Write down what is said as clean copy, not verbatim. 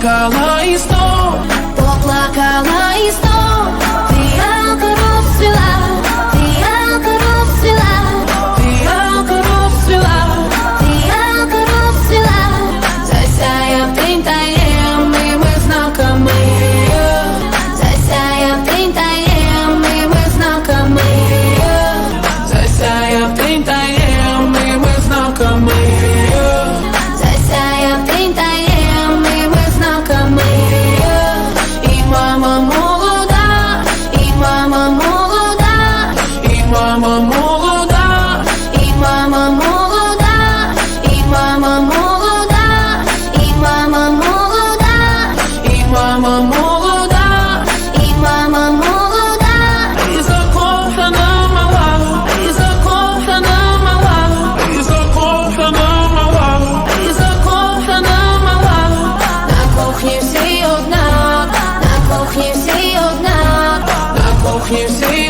поплакала і знов, поплакала і знов. Фіалка розцвіла, фіалка розцвіла, фіалка розцвіла, фіалка розцвіла. Засяяв день таємними знаками, засяяв день таємними знаками, засяяв день таємними знаками, засяяв день таємними знаками. І мама молода, і мама молода, і мама молода, і мама молода, і мама молода, і мама молода, і мама молода, і мама молода. і закохана мала, і закохана мала, і закохана мала, і закохана мала. На кухні всі однак, на кухні всі однак, На кухні всі